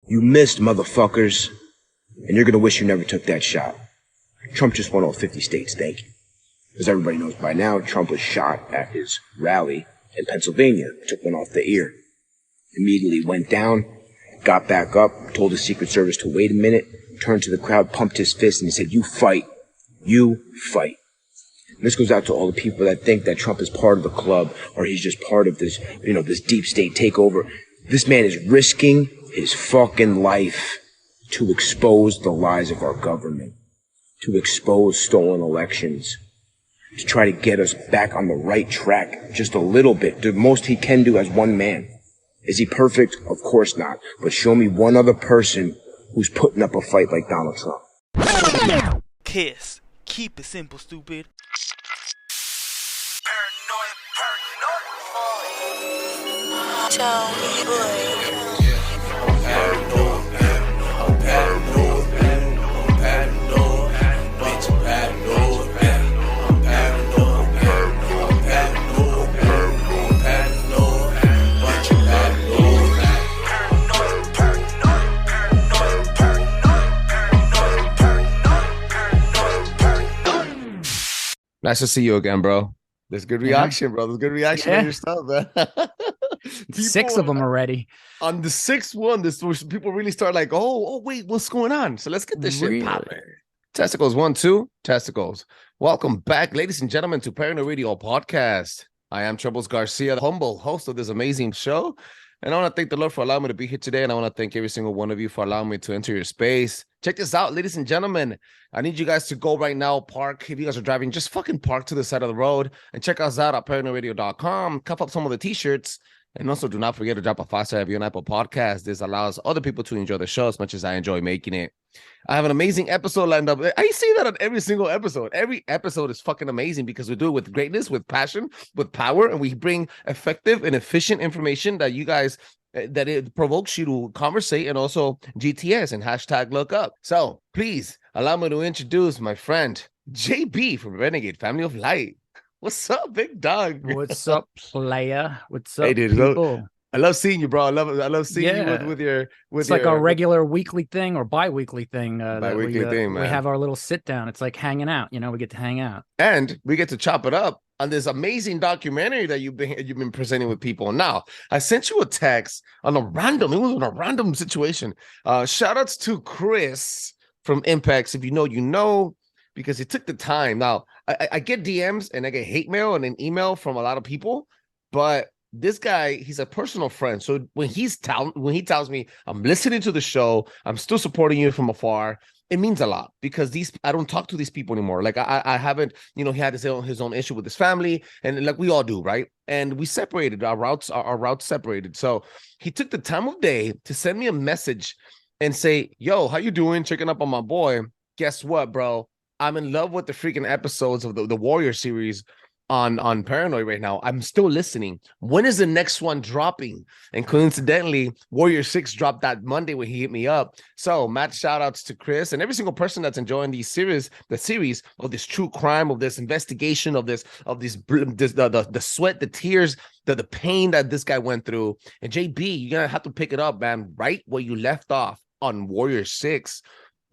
You missed, motherfuckers. And you're gonna wish you never took that shot. Trump just won all 50 states, thank you. As everybody knows by now, Trump was shot at his rally in Pennsylvania. Took one off the ear. Immediately went down, got back up, told the Secret Service to wait a minute, turned to the crowd, pumped his fist, and he said, "You fight. You fight." And this goes out to all the people that think that Trump is part of the club or he's just part of this, this deep state takeover. This man is risking his fucking life to expose the lies of our government, to expose stolen elections, to try to get us back on the right track just a little bit. The most he can do as one man. Is he perfect? Of course not. But show me one other person who's putting up a fight like Donald Trump. Kiss. Keep it simple, stupid. Tell me, boy. Nice to see you again, bro. There's good reaction, bro. There's good reaction on your stuff, man. Six of them already. On the sixth one, people really start like, oh, wait, what's going on? So let's get this shit popping. Testicles 1, 2, testicles. Welcome back, ladies and gentlemen, to Paranoid Radio Podcast. I am Trebles Garcia, the humble host of this amazing show. And I want to thank the Lord for allowing me to be here today. And I want to thank every single one of you for allowing me to enter your space. Check this out, ladies and gentlemen. I need you guys to go right now, park. If you guys are driving, just fucking park to the side of the road and check us out at paranoidradio.com. Cuff up some of the t-shirts. And also do not forget to drop a 5-star review on Apple Podcasts. This allows other people to enjoy the show as much as I enjoy making it. I have an amazing episode lined up. I see that on every single episode. Every episode is fucking amazing because we do it with greatness, with passion, with power, and we bring effective and efficient information that you guys, that it provokes you to conversate and also GTS and hashtag look up. So please allow me to introduce my friend, JB from Renegade, Family of Light. What's up, big dog? What's up, playa? What's up, hey, dude, people? I love seeing you, bro. I love seeing you with your. It's like a regular weekly thing or bi-weekly thing. Bi-weekly thing, man. We have our little sit down. It's like hanging out. We get to hang out, and we get to chop it up on this amazing documentary that you've been presenting with people. Now, I sent you a text on a random. It was on a random situation. Shout outs to Chris from Impacts. If you know, you know. Because he took the time. Now, I get DMs and I get hate mail and an email from a lot of people, but this guy, he's a personal friend. So when he tells me I'm listening to the show, I'm still supporting you from afar, it means a lot because I don't talk to these people anymore. Like I haven't, he had his own issue with his family, and like we all do, right? And we separated, our routes separated. So he took the time of day to send me a message and say, "Yo, how you doing? Checking up on my boy. Guess what, bro? I'm in love with the freaking episodes of the Warrior series on Paranoid right now. I'm still listening. When is the next one dropping?" And coincidentally, Warrior 6 dropped that Monday when he hit me up. So mad shout outs to Chris and every single person that's enjoying the series of this true crime, of this investigation, of the sweat, the tears, the pain that this guy went through. And JB, you're gonna have to pick it up, man, right where you left off on Warrior 6.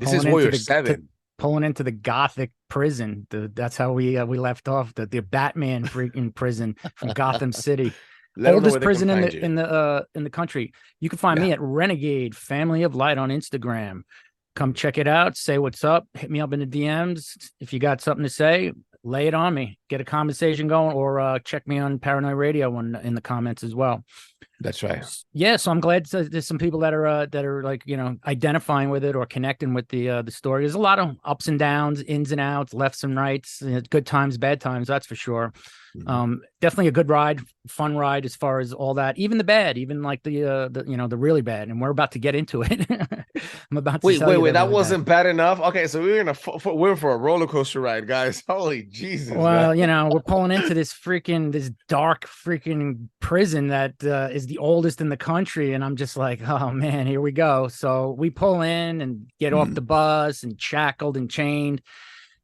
This is Warrior 7. Pulling into the Gothic prison. That's how we left off. The Batman freaking prison from Gotham City, oldest prison in the country. You can find me at Renegade Family of Light on Instagram. Come check it out. Say what's up. Hit me up in the DMs if you got something to say. Lay it on me. Get a conversation going, or check me on Paranoid Radio in the comments as well. That's right. Yeah, so I'm glad there's some people that are like, identifying with it or connecting with the story. There's a lot of ups and downs, ins and outs, lefts and rights, good times, bad times, that's for sure. Mm-hmm. Definitely a good ride, fun ride as far as all that. Even the bad, even like the really bad, and we're about to get into it. I'm about to wait. That really wasn't bad enough. Okay, so we're for a roller coaster ride, guys. Holy Jesus! Well, man. We're pulling into this dark freaking prison that is the oldest in the country, and I'm just like, oh man, here we go. So we pull in and get off the bus and shackled and chained.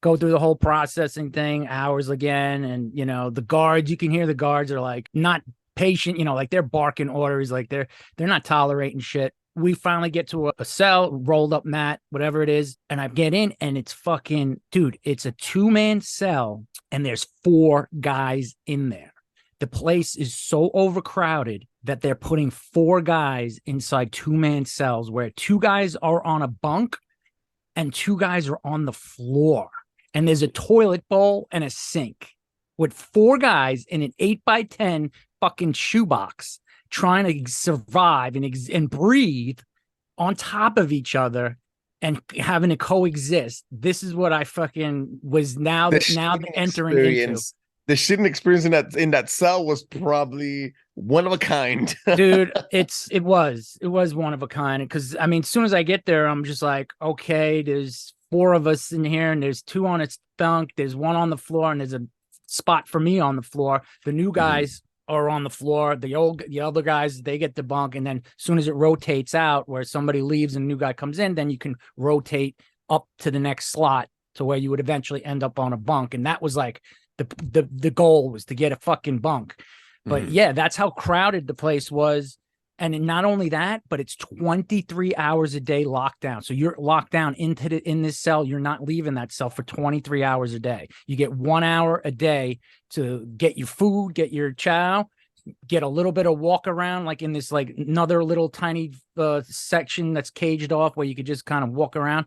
Go through the whole processing thing, hours again. And, the guards, you can hear the guards are like not patient, like they're barking orders, like they're not tolerating shit. we finally get to a cell, rolled up mat, whatever it is. And I get in and it's fucking, dude, it's a 2-man cell and there's 4 guys in there. The place is so overcrowded that they're putting 4 guys inside 2-man cells where 2 guys are on a bunk and 2 guys are on the floor. And there's a toilet bowl and a sink with 4 guys in an 8x10 fucking shoebox trying to survive and breathe on top of each other and having to coexist. This is what I fucking was now entering into. The shitting experience in that cell was probably one of a kind. Dude, it was one of a kind. Because I mean, as soon as I get there, I'm just like, okay, there's 4 of us in here, and there's 2 on its bunk, there's 1 on the floor, and there's a spot for me on the floor. The new guys are on the floor. The other guys, they get the bunk, and then as soon as it rotates out where somebody leaves and a new guy comes in, then you can rotate up to the next slot to where you would eventually end up on a bunk. And that was like the goal, was to get a fucking bunk. But yeah, that's how crowded the place was. And not only that, but it's 23 hours a day lockdown. So you're locked down in this cell. You're not leaving that cell for 23 hours a day. You get 1 hour a day to get your food, get your chow, get a little bit of walk around, like in this like another little tiny section that's caged off where you could just kind of walk around.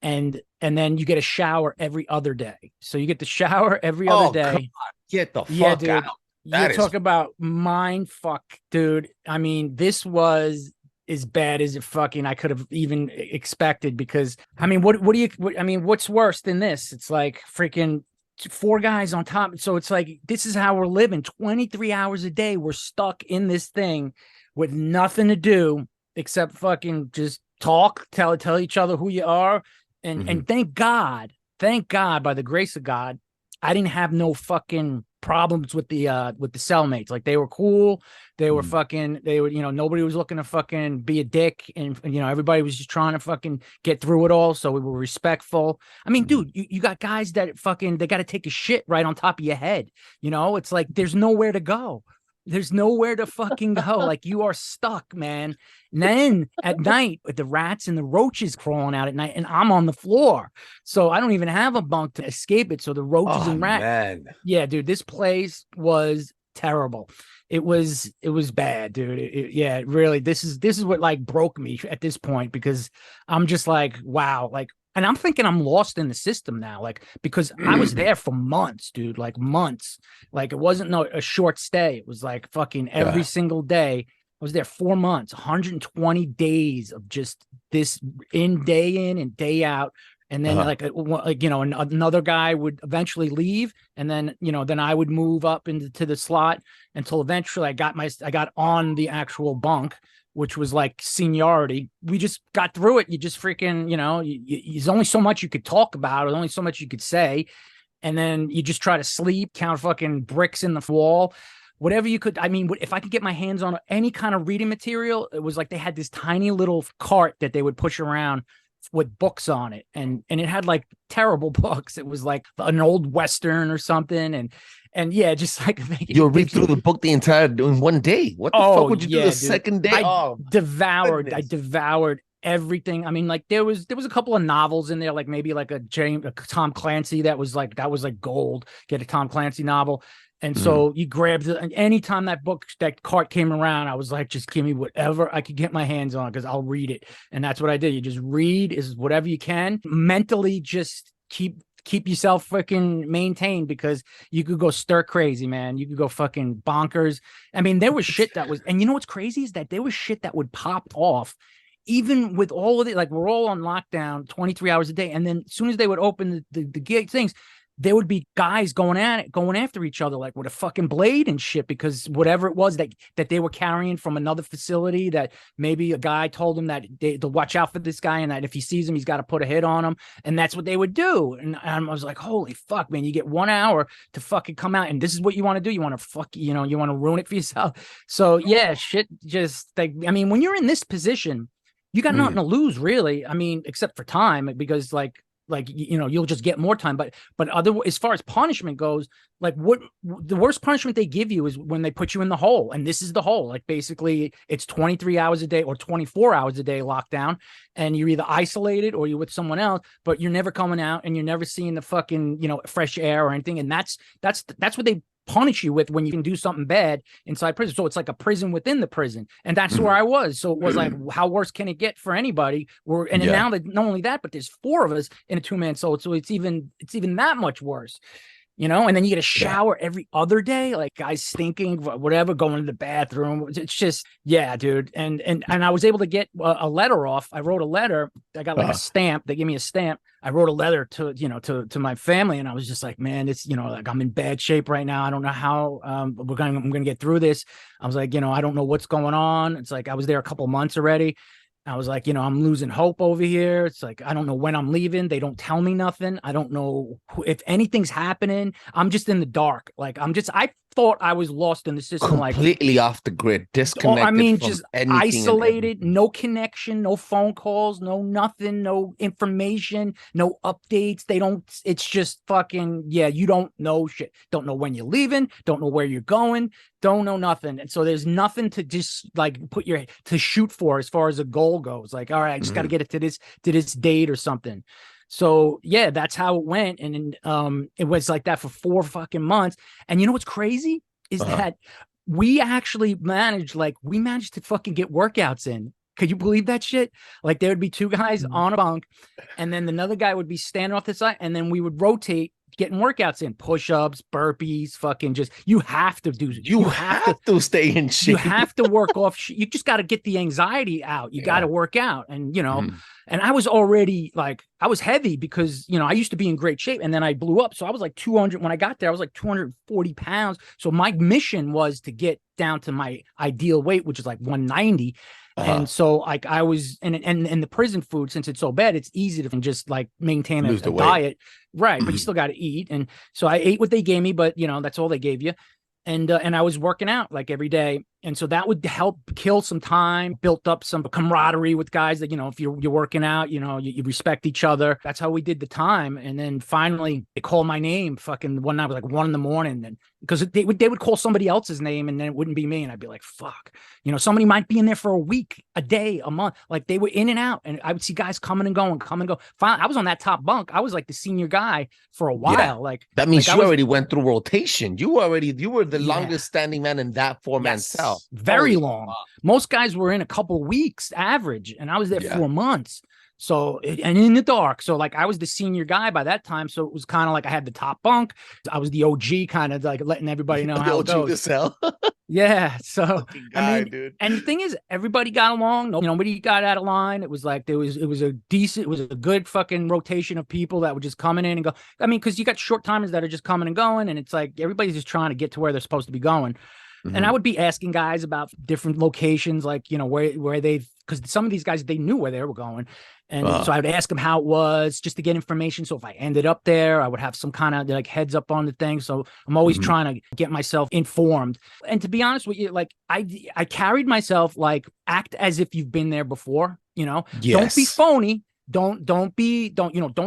And then you get a shower every other day. So you get the shower every other day. Come on. Get the fuck out. You talk about mind fuck, dude. I mean, this was as bad as it fucking I could have even expected, because I mean, what's worse than this? It's like freaking 4 guys on top. So it's like, this is how we're living 23 hours a day. We're stuck in this thing with nothing to do except fucking just talk, tell each other who you are. And thank God, by the grace of God, I didn't have no fucking problems with the cellmates. Like, they were cool. They were nobody was looking to fucking be a dick, and everybody was just trying to fucking get through it all. So we were respectful. I mean, dude, you got guys that fucking, they got to take a shit right on top of your head. It's like, there's nowhere to go. There's nowhere to fucking go. Like, you are stuck, man. And then at night, with the rats and the roaches crawling out at night, and I'm on the floor, so I don't even have a bunk to escape it. So the roaches and rats, man. Yeah, dude, this place was terrible. It was bad, dude. It really. This is what like broke me at this point, because I'm just like, wow, like. And I'm thinking I'm lost in the system now, like, because I was there for months, dude, like months. Like, it wasn't a short stay. It was like fucking every single day. I was there 4 months, 120 days of just this day in and day out. And then another guy would eventually leave. And then, then I would move up into the slot until eventually I got on the actual bunk, which was like seniority. We just got through it. You just freaking, there's only so much you could talk about. There's only so much you could say. And then you just try to sleep, count fucking bricks in the wall, whatever you could. I mean, if I could get my hands on any kind of reading material, it was like they had this tiny little cart that they would push around with books on it. And it had like terrible books. It was like an old Western or something. And yeah, just like you'll read through the book in one day. What the fuck would you do the second day? I devoured everything. I mean, like there was a couple of novels in there, like maybe like a Tom Clancy that was like gold. Get a Tom Clancy novel. And so you grabbed it, and anytime that cart came around, I was like, just give me whatever I could get my hands on, because I'll read it. And that's what I did. You just read is whatever you can. Mentally, just keep yourself freaking maintained, because you could go stir crazy, man. You could go fucking bonkers. I mean, there was shit that was, and you know what's crazy is that there was shit that would pop off, even with all of it. Like, we're all on lockdown 23 hours a day. And then as soon as they would open the gate things, there would be guys going after each other, like with a fucking blade and shit, because whatever it was that they were carrying from another facility, that maybe a guy told them that to watch out for this guy, and that if he sees him, he's got to put a hit on him. And that's what they would do. And I was like, holy fuck, man, you get 1 hour to fucking come out, and this is what you want to do. You want to you want to ruin it for yourself. So yeah, shit, just like, I mean, when you're in this position, you got nothing to lose, really. I mean, except for time, because like you'll just get more time, but as far as punishment goes, like what the worst punishment they give you is when they put you in the hole, and this is the hole. Like basically it's 23 hours a day or 24 hours a day lockdown, and you're either isolated or you're with someone else, but you're never coming out and you're never seeing the fucking, fresh air or anything. And that's what they punish you with when you can do something bad inside prison. So it's like a prison within the prison, and that's where I was. So it was like, how worse can it get for anybody? Now that not only that, but there's 4 of us in a 2-man cell, so it's even that much worse. And then you get a shower every other day, like guys stinking, whatever, going to the bathroom. It's just, yeah, dude. And I was able to get a letter off. I wrote a letter. I got like a stamp. They gave me a stamp. I wrote a letter to my family, and I was just like, man, it's, like I'm in bad shape right now. I don't know how I'm going to get through this. I was like, I don't know what's going on. It's like, I was there a couple months already. I was like, I'm losing hope over here. It's like, I don't know when I'm leaving. They don't tell me nothing. I don't know if anything's happening. I'm just in the dark. Like, I thought I was lost in the system. Completely off the grid, disconnected from just anything, isolated, no connection, no phone calls, no nothing, no information, no updates. It's just fucking, you don't know shit. Don't know when you're leaving. Don't know where you're going. Don't know nothing. And so there's nothing to just like to shoot for as far as a goal goes. Like, all right, I just got to get it to this date or something. So yeah, that's how it went. And it was like that for 4 fucking months. And you know what's crazy is that we actually managed to fucking get workouts in. Could you believe that shit? Like there would be 2 guys on a bunk, and then another guy would be standing off the side, and then we would rotate getting workouts in, push-ups, burpees, fucking just, you have to stay in shape. You have to work off. You just got to get the anxiety out. You got to work out. And, and I was already like, I was heavy because, I used to be in great shape, and then I blew up. So I was like 200, when I got there, I was like 240 pounds. So my mission was to get down to my ideal weight, which is like 190. And so like I was, and the prison food, since it's so bad, it's easy to just like maintain a diet. Right. But you still got to eat. And so I ate what they gave me, but that's all they gave you. And I was working out like every day. And so that would help kill some time, built up some camaraderie with guys that, if you're working out, you respect each other. That's how we did the time. And then finally they called my name fucking one night, it was like 1 a.m. And because they would call somebody else's name, and then it wouldn't be me. And I'd be like, fuck, somebody might be in there for a week, a day, a month. Like they were in and out, and I would see guys coming and go. Finally, I was on that top bunk. I was like the senior guy for a while. Yeah. Like that means you already went through rotation. You were the longest standing man in that 4-man cell. Very long. Most guys were in a couple weeks average, and I was there 4 months. So, and in the dark. So like I was the senior guy by that time. So it was kind of like I had the top bunk. I was the OG, kind of like letting everybody know how it goes. The cell. Yeah. So guy, dude. And the thing is, everybody got along. Nobody got out of line. It was like it was a good fucking rotation of people that were just coming in and go. I mean, because you got short timers that are just coming and going, and it's like everybody's just trying to get to where they're supposed to be going. And I would be asking guys about different locations, like, where they've, because some of these guys, they knew where they were going. And so I would ask them how it was, just to get information. So if I ended up there, I would have some kind of like heads up on the thing. So I'm always trying to get myself informed. And to be honest with you, like I carried myself like, act as if you've been there before, Don't be phony. Don't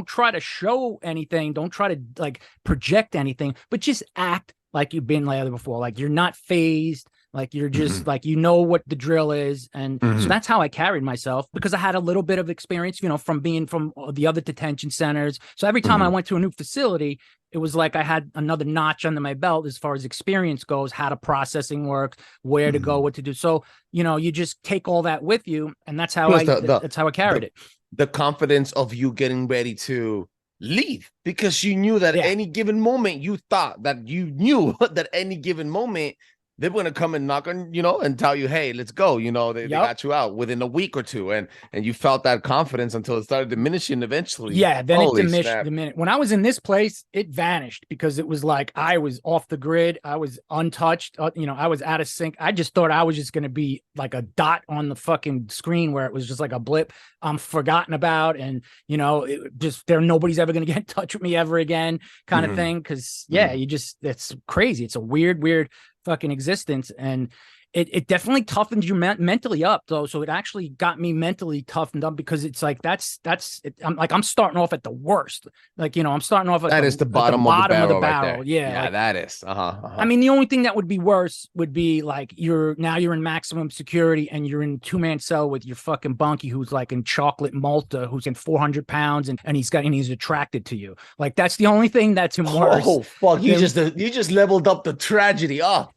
try to show anything. Don't try to like project anything, but just act like you've been there before. Like you're not phased. Like you're just like, what the drill is. And so that's how I carried myself, because I had a little bit of experience, from being from the other detention centers. So every time I went to a new facility, it was like I had another notch under my belt as far as experience goes, how the processing works, where to go, what to do. So, you just take all that with you. And that's how that's how I carried it. The confidence of you getting ready to leave, because you knew that any given moment, you thought that you knew that any given moment they're going to come and knock on, and tell you, hey, let's go. They got you out within a week or two. And you felt that confidence until it started diminishing eventually. Yeah, then it diminished the minute. When I was in this place, it vanished, because it was like I was off the grid. I was untouched. I was out of sync. I just thought I was just going to be like a dot on the fucking screen, where it was just like a blip I'm forgotten about. And, nobody's ever going to get in touch with me ever again, kind of thing. Because, it's crazy. It's a weird fucking existence. And it definitely toughens you mentally up though. So it actually got me mentally toughened up because it's like I'm starting off at the worst. Like, I'm starting off at the bottom of the barrel right there. Yeah, like, that is. I mean, the only thing that would be worse would be like you're in maximum security and you're in a 2-man cell with your fucking bunkie who's like in chocolate Malta, who's in 400 pounds and he's attracted to you. Like that's the only thing that's worse. Oh fuck! You just leveled up the tragedy. Oh.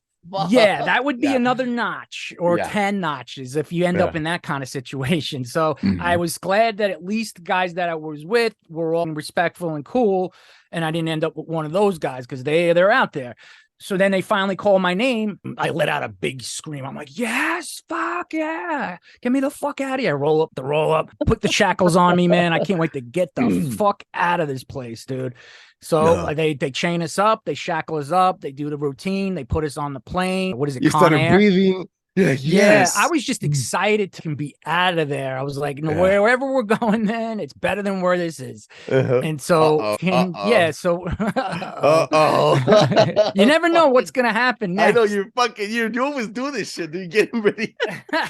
Yeah, that would be another notch or 10 notches if you end up in that kind of situation. So I was glad that at least the guys that I was with were all respectful and cool, and I didn't end up with one of those guys because they're out there. So then they finally call my name. I let out a big scream. I'm like, yes, fuck yeah. Get me the fuck out of here. Roll up, put the shackles on me, man. I can't wait to get the fuck out of this place, dude. So they chain us up, they shackle us up, they do the routine, they put us on the plane. What is it? You started breathing. Yeah, I was just excited to be out of there. I I was like, wherever we're going, man, it's better than where this is. And so, so you never know what's gonna happen next. I know you always do this shit. You get ready.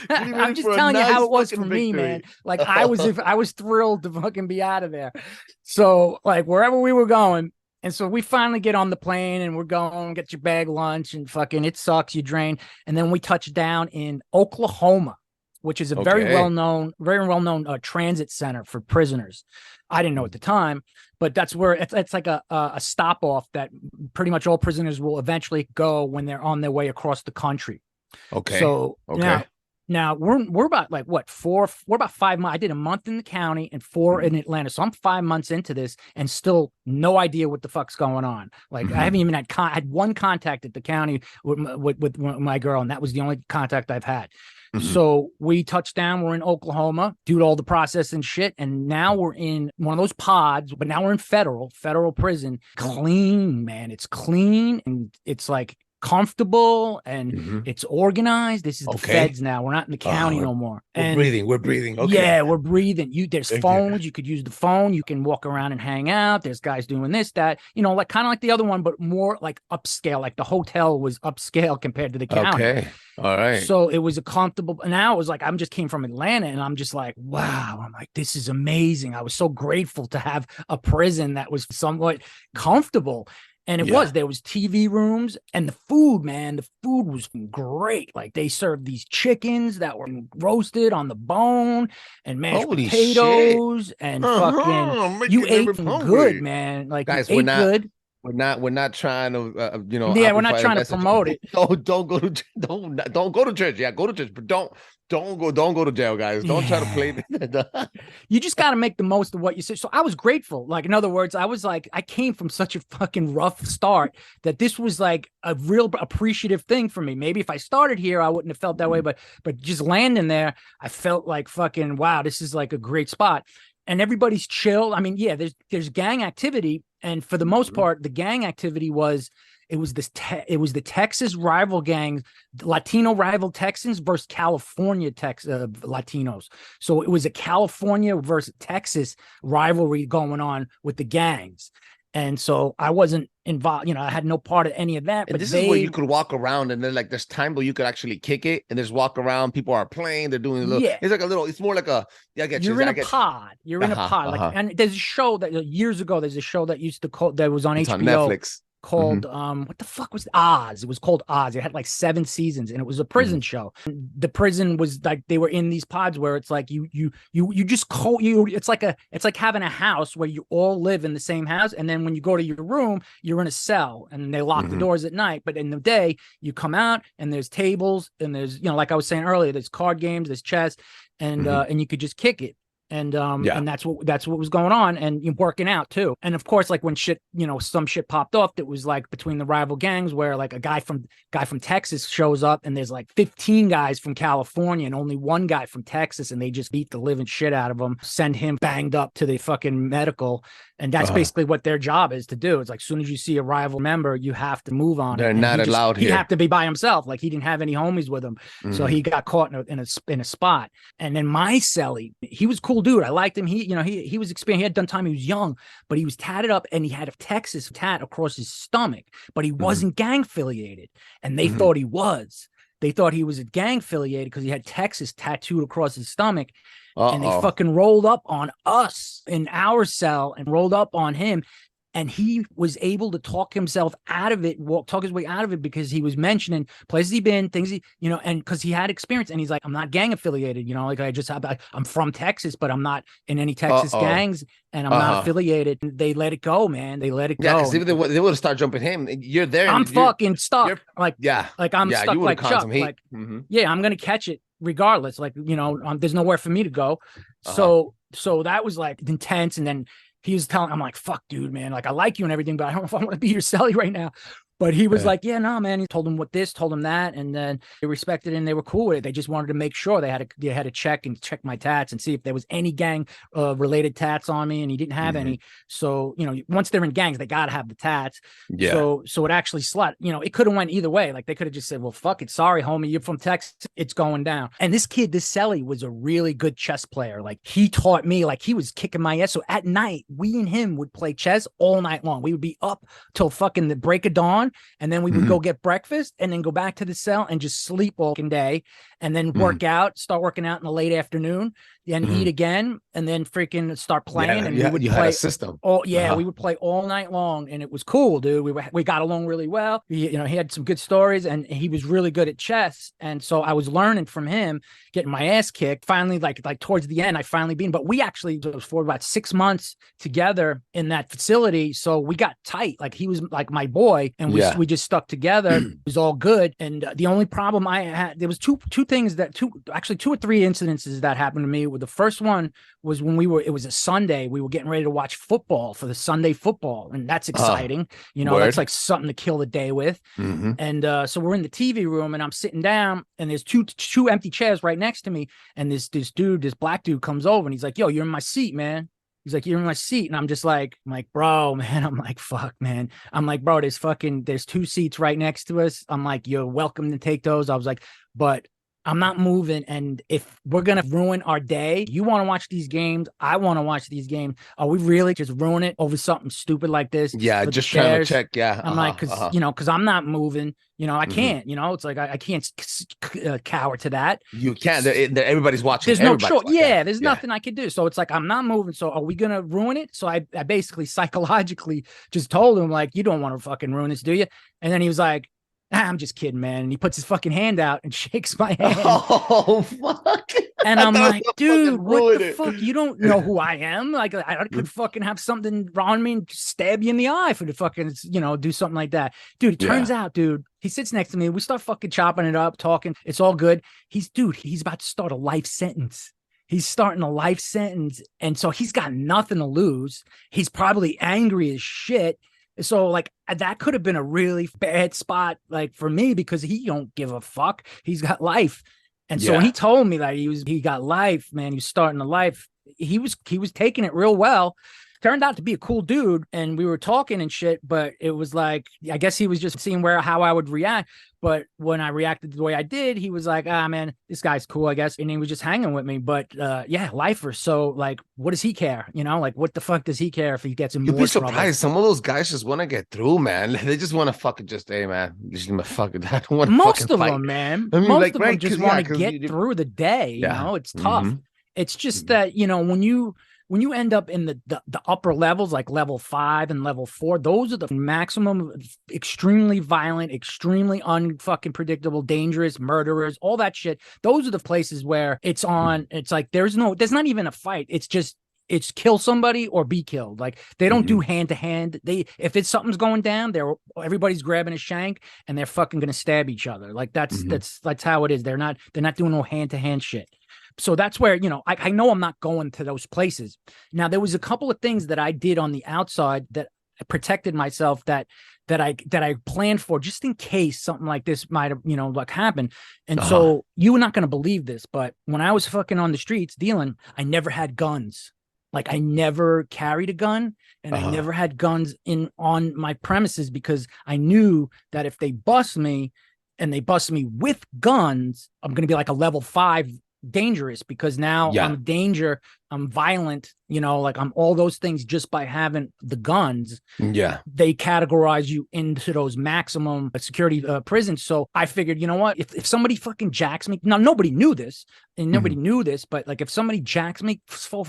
I'm just telling you how it was for me, man. Like I was thrilled to fucking be out of there. So like wherever we were going. And so we finally get on the plane and we're going, get your bag lunch and fucking it sucks, you drain. And then we touch down in Oklahoma, which is a very well-known transit center for prisoners. I didn't know at the time, but that's where it's like a stop off that pretty much all prisoners will eventually go when they're on their way across the country. Okay. So now we're about like what we're about 5 months. I did a month in the county and 4 in Atlanta. So I'm 5 months into this and still no idea what the fuck's going on. Like I haven't even had one contact at the county with my girl, and that was the only contact I've had. So we touched down, we're in Oklahoma, do all the process and shit. And now we're in one of those pods, but now we're in federal prison. Clean, man. It's clean. And it's like comfortable and it's organized. This is the feds now. We're not in the county no more. We're breathing. Okay. Yeah, we're breathing. There's phones. You could use the phone. You can walk around and hang out. There's guys doing this, that, like kind of like the other one, but more like upscale. Like the hotel was upscale compared to the county. Okay. All right. So it was a comfortable. Now it was like, just came from Atlanta and I'm just like, wow. I'm like, this is amazing. I was so grateful to have a prison that was somewhat comfortable. And there was TV rooms and the food, man, the food was great. Like they served these chickens that were roasted on the bone and mashed potatoes and fucking, you ate good, man. Like guys, you ate good. We're not trying to, we're not trying to promote it. Don't go to church. Yeah, go to church, but don't go to jail, guys. Don't try to play. You just got to make the most of what you said. So I was grateful. Like, in other words, I was like, I came from such a fucking rough start that this was like a real appreciative thing for me. Maybe if I started here, I wouldn't have felt that way, but just landing there, I felt like fucking, wow, this is like a great spot. And everybody's chill. I mean, yeah, there's gang activity. And for the most part, the gang activity was the Texas rival gangs, Latino rival Texans versus California Latinos. So it was a California versus Texas rivalry going on with the gangs. And so I wasn't involved, I had no part of any of that. And but this is where you could walk around and then like there's time where you could actually kick it and just walk around. People are playing, they're doing a little, it's like a little, it's more like a, You're in a pod. You're in a pod. Like, and there's a show that years ago, there's a show that used to call, that was on HBO. On Netflix. Called what the fuck was Oz? It was called Oz. It had like 7 seasons and it was a prison show. The prison was like they were in these pods where it's like you just call you. It's like having a house where you all live in the same house, and then when you go to your room, you're in a cell and they lock the doors at night. But in the day, you come out and there's tables and there's like I was saying earlier, there's card games, there's chess, and you could just kick it. And and that's what was going on, and you're working out too. And of course, like when shit, some shit popped off that was like between the rival gangs, where like a guy from Texas shows up, and there's like 15 guys from California and only one guy from Texas, and they just beat the living shit out of him, send him banged up to the fucking medical, and that's basically what their job is to do. It's like as soon as you see a rival member, you have to move on. They're not allowed here. He'd have to be by himself. Like he didn't have any homies with him, so he got caught in a spot. And then my cellie, he was cool. Dude, I liked him. He was experienced. He had done time. He was young, but he was tatted up and he had a Texas tat across his stomach, but he wasn't gang affiliated, and they thought he was. They thought he was a gang affiliated because he had Texas tattooed across his stomach. Uh-oh. And they fucking rolled up on us in our cell and rolled up on him. And he was able to talk himself out of it, talk his way out of it, because he was mentioning places he'd been, things he, and because he had experience. And he's like, I'm not gang affiliated, like I'm from Texas, but I'm not in any Texas gangs, and I'm not affiliated. And they let it go, man. They let it go. Yeah, because if they would have started jumping him, you're there. I'm fucking stuck. Like I'm stuck like Chuck. Like, yeah, I'm gonna catch it regardless. Like, there's nowhere for me to go. So that was like intense. And then he was telling, I'm like, fuck, dude, man. Like, I like you and everything, but I don't know if I want to be your celly right now. But he was like, yeah, no, man. He told him told him that. And then they respected it and they were cool with it. They just wanted to make sure they had to check my tats and see if there was any gang related tats on me. And he didn't have any. So, once they're in gangs, they got to have the tats. Yeah. So it actually it could have went either way. Like, they could have just said, well, fuck it. Sorry, homie. You're from Texas. It's going down. And this celly was a really good chess player. Like, he taught me, like, he was kicking my ass. So at night, we and him would play chess all night long. We would be up till fucking the break of dawn. And then we would go get breakfast and then go back to the cell and just sleep all day, and then start working out in the late afternoon, then eat again, and then freaking start playing. And we would play a system. We would play all night long, and it was cool, dude. We got along really well. He had some good stories, and he was really good at chess. And so I was learning from him, getting my ass kicked. Finally, like towards the end, I finally beat him. But we actually was for about 6 months together in that facility, so we got tight. Like, he was like my boy, and we just stuck together. It was all good. And the only problem I had, there was two or three incidences that happened to me. The first one was when it was a Sunday. We were getting ready to watch football for the Sunday football. And that's exciting. That's like something to kill the day with. And so we're in the TV room, and I'm sitting down, and there's two empty chairs right next to me. And this black dude comes over, and he's like, yo, you're in my seat, man. He's like, you're in my seat. And I'm like, bro, man. I'm like, fuck, man. I'm like, bro, there's 2 seats right next to us. I'm like, you're welcome to take those. I was like, but I'm not moving. And if we're going to ruin our day, you want to watch these games, I want to watch these games. Are we really just ruin it over something stupid like this? Yeah, just trying to check. Yeah. I'm like, because I'm not moving. I can't, it's like, I can't cower to that. You can't. Everybody's watching. There's no choice. Yeah, there's nothing I can do. So it's like, I'm not moving. So are we going to ruin it? So I basically psychologically just told him, like, you don't want to fucking ruin this, do you? And then he was like, I'm just kidding, man. And he puts his fucking hand out and shakes my hand. Oh, fuck. And I'm like, dude, what the fuck? You don't know who I am? Like, I could fucking have something on me and stab you in the eye for the fucking, do something like that. Dude, it turns out, dude, he sits next to me. We start fucking chopping it up, talking. It's all good. He's about to start a life sentence. He's starting a life sentence. And so he's got nothing to lose. He's probably angry as shit. So like, that could have been a really bad spot, like, for me, because he don't give a fuck. He's got life. And so when he told me that he got life, man, he was starting a life. He was taking it real well. Turned out to be a cool dude, and we were talking and shit, but it was like, I guess he was just seeing how I would react. But when I reacted the way I did, he was like, man, this guy's cool, I guess. And he was just hanging with me. But yeah, lifer. So like, what does he care? Like, what the fuck does he care if he gets in more trouble? You'd be surprised. Some of those guys just want to get through, man. They just want to fucking hey, man, just fucking, I don't want to most fucking of fight. them, man. I mean, most of them just want to get through the day. It's tough. It's just that, when you end up in the upper levels, like level 5 and level 4, those are the maximum extremely violent, extremely unfucking predictable, dangerous murderers, all that shit. Those are the places where it's like, there's not even a fight. It's kill somebody or be killed. Like, they don't do hand to hand. If something's going down, everybody's grabbing a shank and they're fucking going to stab each other. Like, that's how it is. They're not doing no hand to hand shit. So that's where, I know I'm not going to those places. Now, there was a couple of things that I did on the outside that protected myself that I planned for, just in case something like this might have, like, happened. And so you were not going to believe this, but when I was fucking on the streets dealing, I never had guns. Like, I never carried a gun, and I never had guns on my premises, because I knew that if they bust me and they bust me with guns, I'm going to be like a level 5 dangerous, because now I'm a danger. I'm violent, like I'm all those things just by having the guns. Yeah. They categorize you into those maximum security prisons. So I figured, you know what, if somebody fucking jacks me, now nobody knew this and nobody knew this, but like if somebody jacks me,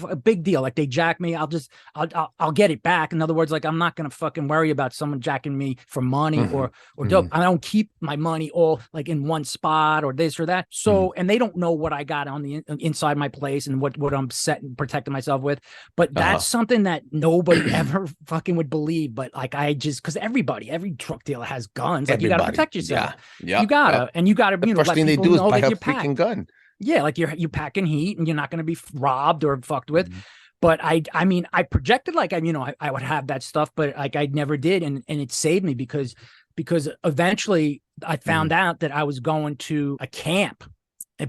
a big deal, like they jack me, I'll get it back. In other words, like I'm not going to fucking worry about someone jacking me for money or dope. I don't keep my money all like in one spot or this or that. So, and they don't know what I got on the inside my place and what I'm setting, protecting myself with. But that's something that nobody ever fucking would believe. But like because every drug dealer has guns. Like you got to protect yourself. Yeah. You gotta, and you gotta, the first thing they do is buy a freaking gun. Yeah, like you're packing heat and you're not going to be robbed or fucked with. But I mean, I projected like I would have that stuff, but like I never did, and it saved me because eventually I found out that I was going to a camp,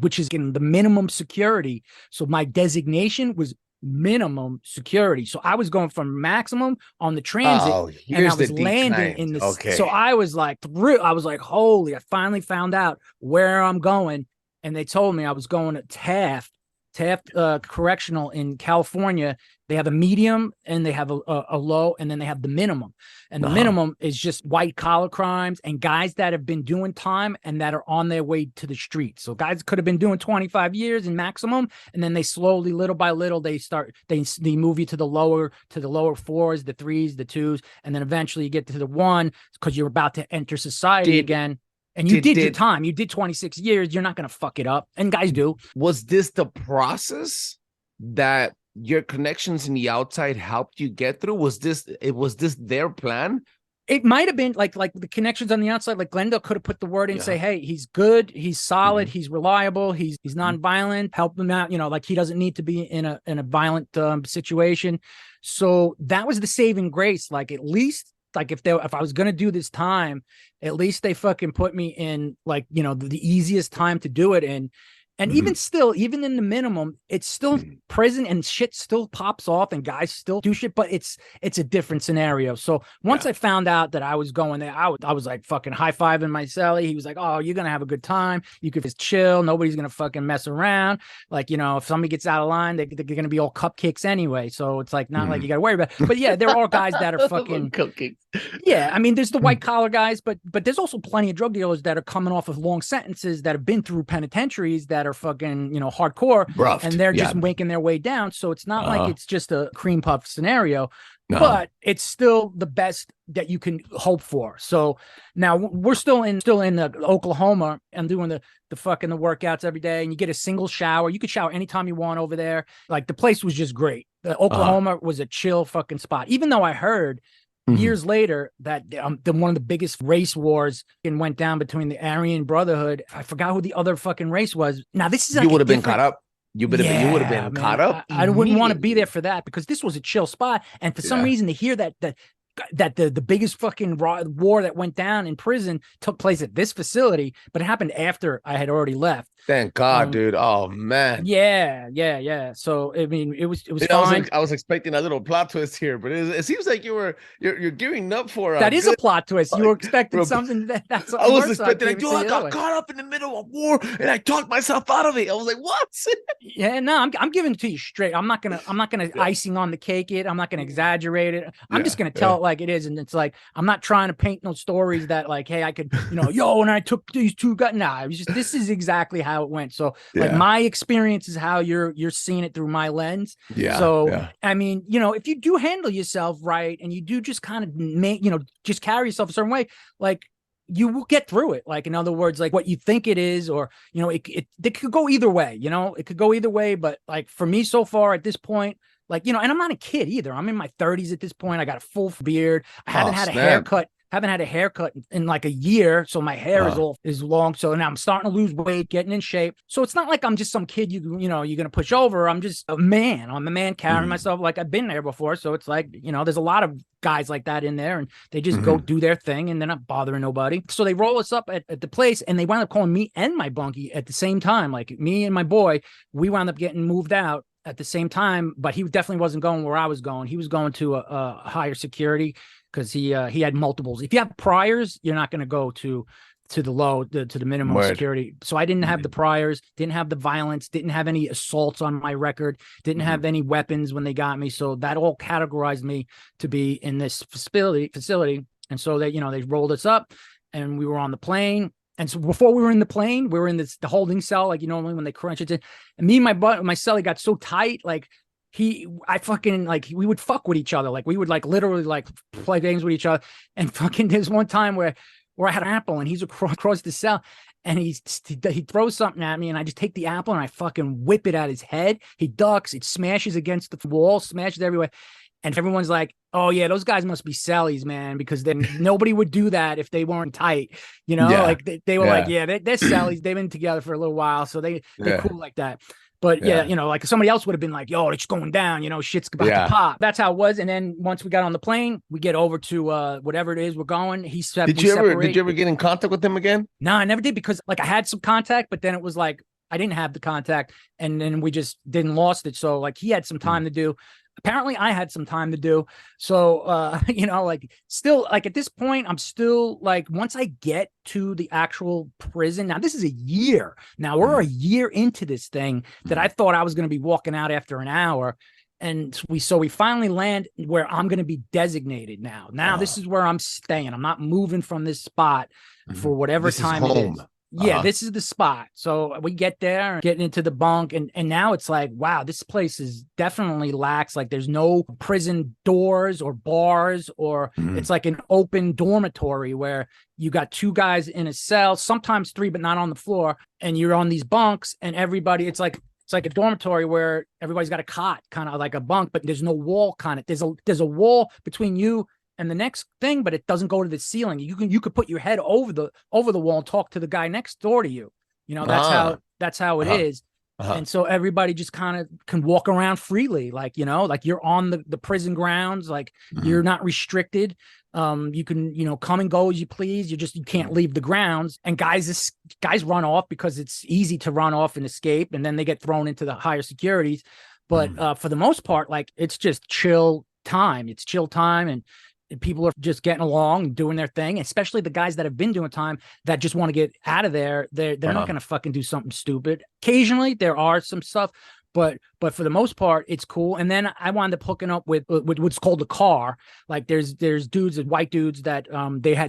which is getting the minimum security. So my designation was minimum security. So I was going from maximum on the transit, and I was landing in the. Okay. So I was like, holy! I finally found out where I'm going. And they told me I was going to Taft Correctional in California. They have a medium and they have a low, and then they have the minimum. And the minimum is just white collar crimes and guys that have been doing time and that are on their way to the street. So guys could have been doing 25 years in maximum, and then they slowly, little by little, they move you to the lower 4s, the 3s, the 2s, and then eventually you get to the 1 because you're about to enter society again. And you did your time. You did 26 years. You're not going to fuck it up. And guys do. Was this the process that your connections in the outside helped you get through? Was this their plan? It might have been like the connections on the outside. Like Glendale could have put the word in, say, hey, he's good. He's solid. He's reliable. He's nonviolent. Help him out. Like he doesn't need to be in a violent situation. So that was the saving grace. Like at least, like if I was going to do this time, at least they fucking put me in like, the easiest time to do it. And even still, even in the minimum, it's still prison and shit still pops off and guys still do shit, but it's a different scenario. So once I found out that I was going there, I was like fucking high-fiving my cellie. He was like, oh, you're going to have a good time. You could just chill. Nobody's going to fucking mess around. Like, if somebody gets out of line, they're going to be all cupcakes anyway. So it's like, not like you got to worry about it. But yeah, there are guys that are fucking cupcakes. Yeah. I mean, there's the white collar guys, but there's also plenty of drug dealers that are coming off of long sentences that have been through penitentiaries that are fucking, hardcore. Roughed. And they're just making their way down. So it's not like it's just a cream puff scenario, but it's still the best that you can hope for. So now we're still in Oklahoma and doing the workouts every day, and you get a single shower. You could shower anytime you want over there. Like the place was just great. Oklahoma was a chill fucking spot, even though I heard years later that one of the biggest race wars went down between the Aryan Brotherhood. I forgot who the other fucking race was. Now this is like you would have been caught up. You would have been caught up. I wouldn't want to be there for that because this was a chill spot. And for some reason to hear that the biggest fucking war that went down in prison took place at this facility, but it happened after I had already left. Thank God, dude. Oh man. Yeah. So I mean, it was fine. I was expecting a little plot twist here, but it seems like you're gearing up for that is a plot twist. You were expecting something that's. I was expecting I got caught up in the middle of war and I talked myself out of it. I was like, what? Yeah, no, I'm giving it to you straight. I'm not gonna icing on the cake it. I'm not gonna exaggerate it. I'm just gonna tell it like it is, and it's like I'm not trying to paint no stories that like, hey, I could, and I took these two guys. Nah, it was just this is exactly how it went. So like my experience is how you're seeing it through my lens. Yeah. So I mean, if you do handle yourself right and you do just kind of make, just carry yourself a certain way, like you will get through it. Like in other words, like what you think it is, or it could go either way. It could go either way. But like for me so far at this point, like, and I'm not a kid either. I'm in my 30s at this point. I got a full beard. I haven't had a haircut. Haven't had a haircut in like a year, so my hair is long. So now I'm starting to lose weight, getting in shape. So it's not like I'm just some kid you're gonna push over. I'm just a man. I'm a man carrying myself like I've been there before. So it's like there's a lot of guys like that in there, and they just go do their thing, and they're not bothering nobody. So they roll us up at the place, and they wound up calling me and my bunkie at the same time. Like me and my boy, we wound up getting moved out at the same time, but he definitely wasn't going where I was going. He was going to a higher security because he had multiples. If you have priors, you're not going to go to to the minimum security. So I didn't have the priors, didn't have the violence, didn't have any assaults on my record, didn't have any weapons when they got me. So that all categorized me to be in this facility. And so they rolled us up and we were on the plane. And so before we were in the plane, we were in the holding cell, like, when they crunch it in. And me and my cellie got so tight, like we would fuck with each other. Like we would like literally like play games with each other. And fucking there's one time where I had an apple and he's across the cell and he throws something at me and I just take the apple and I fucking whip it at his head. He ducks, it smashes against the wall, smashes everywhere. And everyone's like, oh, yeah, those guys must be cellies, man, because then nobody would do that if they weren't tight. Like they were like, yeah, they're cellies. They've been together for a little while. So they're cool like that. But like somebody else would have been like, yo, it's going down, shit's about to pop. That's how it was. And then once we got on the plane, we get over to whatever it is we're going. Did you ever get in contact with him again? No, I never did, because like I had some contact, but then it was like I didn't have the contact and then we just didn't lost it. So like he had some time to do. Apparently I had some time to do. So, like still like at this point, I'm still like, once I get to the actual prison, now this is a year. Now we're a year into this thing that I thought I was going to be walking out after an hour. And we finally land where I'm going to be designated now. Now this is where I'm staying. I'm not moving from this spot for whatever time it is. Yeah, this is the spot. So we get there, getting into the bunk, and now it's like, wow, this place is definitely lax. Like there's no prison doors or bars, or it's like an open dormitory where you got two guys in a cell, sometimes three, but not on the floor. And you're on these bunks and everybody, it's like a dormitory where everybody's got a cot, kind of like a bunk, but there's no wall kind of, there's a wall between you and the next thing, but it doesn't go to the ceiling. You could put your head over the wall and talk to the guy next door to you. That's how it is. And so everybody just kind of can walk around freely, like you're on the prison grounds, like you're not restricted. You can come and go as you please. You can't leave the grounds. And guys run off because it's easy to run off and escape, and then they get thrown into the higher securities. But for the most part, like it's just chill time. It's chill time, and people are just getting along and doing their thing, especially the guys that have been doing time that just want to get out of there. They're not going to fucking do something stupid. Occasionally there are some stuff, but for the most part, it's cool. And then I wound up hooking up with what's called the car. Like there's dudes and white dudes that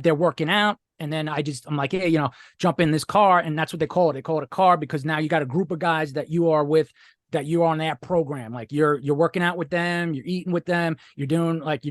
they're working out. And then I'm like, hey, jump in this car. And that's what they call it. They call it a car because now you got a group of guys that you are with, that you're on that program. Like you're working out with them, you're eating with them, you're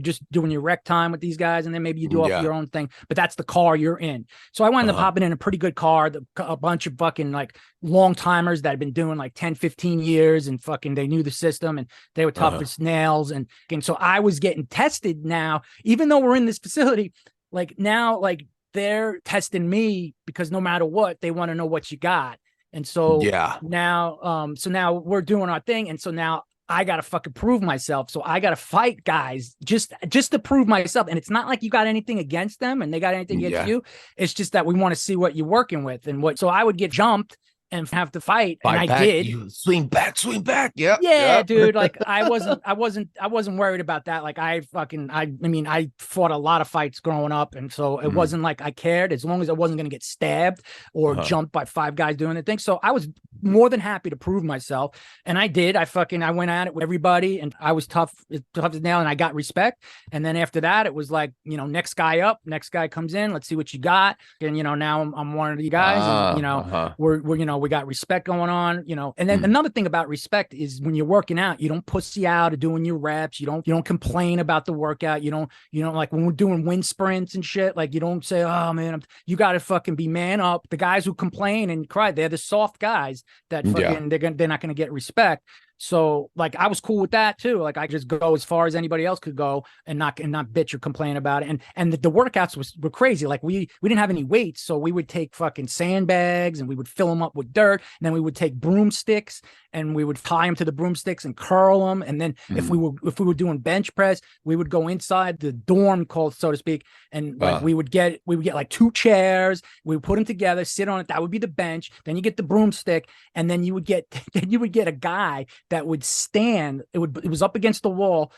just doing your rec time with these guys. And then maybe you do your own thing, but that's the car you're in. So I wound up hopping in a pretty good car, a bunch of fucking like long timers that had been doing like 10, 15 years and fucking, they knew the system and they were tough as nails. And so I was getting tested now, even though we're in this facility, like now, like they're testing me because no matter what, they want to know what you got. And so now we're doing our thing. And so now I got to fucking prove myself. So I got to fight guys just to prove myself. And it's not like you got anything against them and they got anything against you. It's just that we want to see what you're working with so I would get jumped and have to fight. And I did. You swing back. Yeah, dude. Like I wasn't worried about that. Like I fought a lot of fights growing up. And so it wasn't like I cared as long as I wasn't going to get stabbed or jumped by five guys doing the thing. So I was more than happy to prove myself. And I did. I went at it with everybody and I was tough as nail and I got respect. And then after that, it was like, next guy up, next guy comes in, let's see what you got. And, now I'm one of the guys and, we got respect going on, and then another thing about respect is when you're working out, you don't pussy out or doing your reps. You don't complain about the workout. You don't like when we're doing wind sprints and shit, like you don't say, oh man, you got to fucking be man up. The guys who complain and cry, they're the soft guys that fucking, they're not going to get respect. So like I was cool with that too. Like I just go as far as anybody else could go and not bitch or complain about it. And the workouts were crazy. Like we didn't have any weights, so we would take fucking sandbags and we would fill them up with dirt. And then we would take broomsticks and we would tie them to the broomsticks and curl them. And then if we were doing bench press, we would go inside the dorm, called so to speak, and like we would get like two chairs. We would put them together, sit on it. That would be the bench. Then you get the broomstick, and then you would get a guy that would stand. It was up against the wall.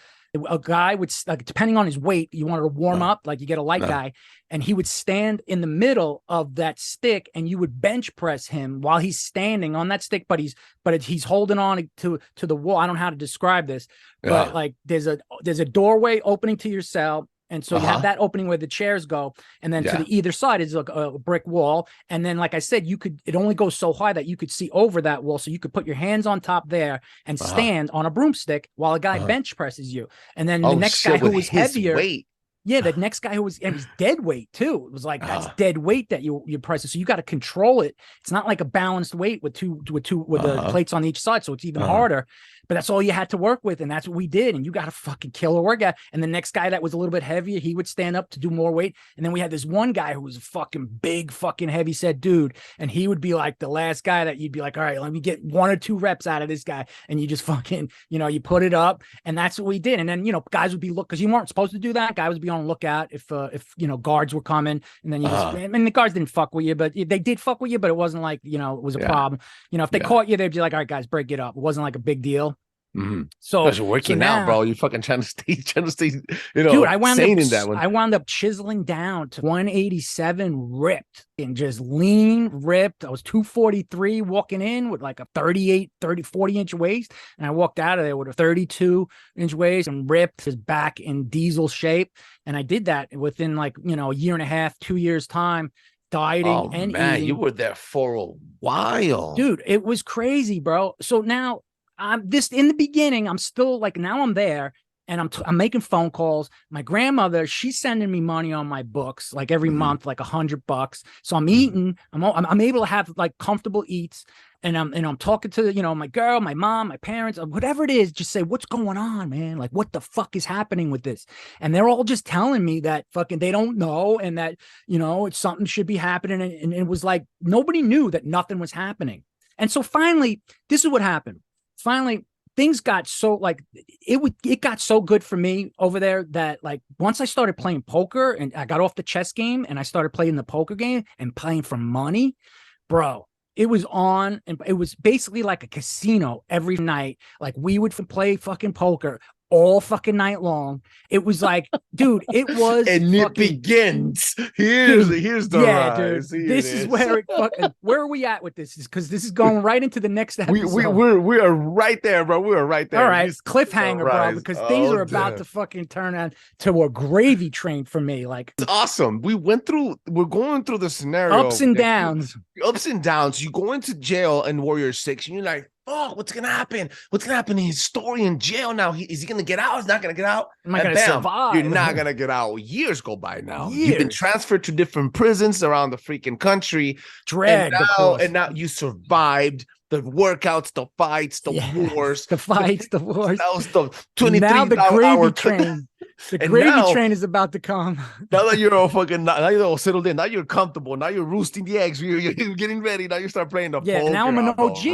a guy would, like, depending on his weight, you wanted to warm up, like you get a light guy, and he would stand in the middle of that stick, and you would bench press him while he's standing on that stick, but he's holding on to the wall. I don't know how to describe this, but like there's a doorway opening to your cell. And so you have that opening where the chairs go, and then to the either side is a brick wall. And then, like I said, it only goes so high that you could see over that wall. So you could put your hands on top there and stand on a broomstick while a guy bench presses you. And then the next guy who was heavier. Yeah, the next guy who was, and he's dead weight too. It was like, that's dead weight that you're pressing. So you got to control it. It's not like a balanced weight with the plates on each side. So it's even harder, but that's all you had to work with. And that's what we did. And you got to fucking kill a workout. And the next guy that was a little bit heavier, he would stand up to do more weight. And then we had this one guy who was a fucking big, fucking heavy set dude. And he would be like the last guy that you'd be like, all right, let me get 1 or 2 reps out of this guy. And you just fucking, you put it up, and that's what we did. And then, guys would be because you weren't supposed to do that. Guys would be on lookout if guards were coming, and then you the guards didn't fuck with you, but they did fuck with you, but it wasn't like it was a problem. If they caught you, they'd be like, all right guys, break it up. It wasn't like a big deal. So you're working out, bro. You fucking trying to stay, dude, I wound up chiseling down to 187 ripped and just lean ripped. I was 243 walking in with like a 40-inch waist. And I walked out of there with a 32-inch waist and ripped his back in diesel shape. And I did that within like, a year and a half, 2 years time, dieting and eating. You were there for a while. Dude, it was crazy, bro. So now I'm this in the beginning, I'm still like, now I'm there and I'm making phone calls. My grandmother, she's sending me money on my books like every month, like $100. So I'm eating, I'm able to have like comfortable eats. And I'm talking to, my girl, my mom, my parents, whatever it is, just say, what's going on, man? Like, what the fuck is happening with this? And they're all just telling me that fucking, they don't know. And that, it's something should be happening. And it was like, nobody knew that nothing was happening. And so finally, this is what happened. Finally, things got so like it got so good for me over there that like once I started playing poker and I got off the chess game and I started playing the poker game and playing for money, bro, it was on, and it was basically like a casino every night. Like we would play fucking poker all fucking night long. It was like, dude, it was, and it begins. Here's the rise. Dude, this is where it fucking. Where are we at with this? Because this is going right into the next episode. We are right there, bro. We are right there. All right, cliffhanger, bro. Because things are about to fucking turn on to a gravy train for me. Like, it's awesome. We're going through the scenario, ups and downs. You go into jail in Warrior 6, and you're like, oh, what's gonna happen? What's gonna happen? His story in jail now. Is he gonna get out? He's not gonna get out. Am I gonna survive? You're not gonna get out. Years go by now. You've been transferred to different prisons around the freaking country. And now you survived the workouts, the fights, the wars, the fights, the wars. That was the 23 now the gravy train. The gravy train is about to come. Now that you're all settled in, now you're comfortable. Now you're roosting the eggs. You're getting ready. Now you start playing the poker. Now I'm an OG.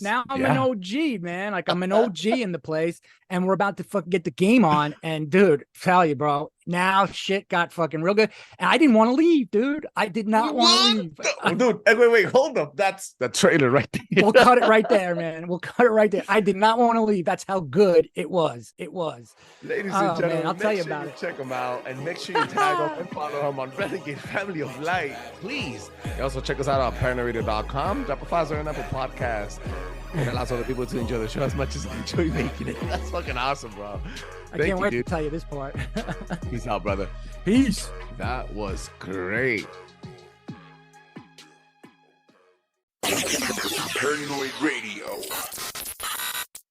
Now I'm an OG, man. Like I'm an OG in the place, and we're about to fucking get the game on. And dude, tell you, bro, now shit got fucking real good. And I didn't want to leave, dude. I did not want to leave. Dude, wait, hold up. That's the trailer right there. We'll cut it right there, man. We'll cut it right there. I did not want to leave. That's how good it was. It was. Ladies and gentlemen, man, I'll tell you about it. Check him out and make sure you tag him and follow him on Renegade Family of Light, please. You also check us out on ParanoRadio.com. Drop a 5-star on Apple Podcast. And it allows other people to enjoy the show as much as they enjoy making it. That's fucking awesome, bro. I can't wait to tell you this part. Peace out, brother. Peace. That was great. Paranoid Radio.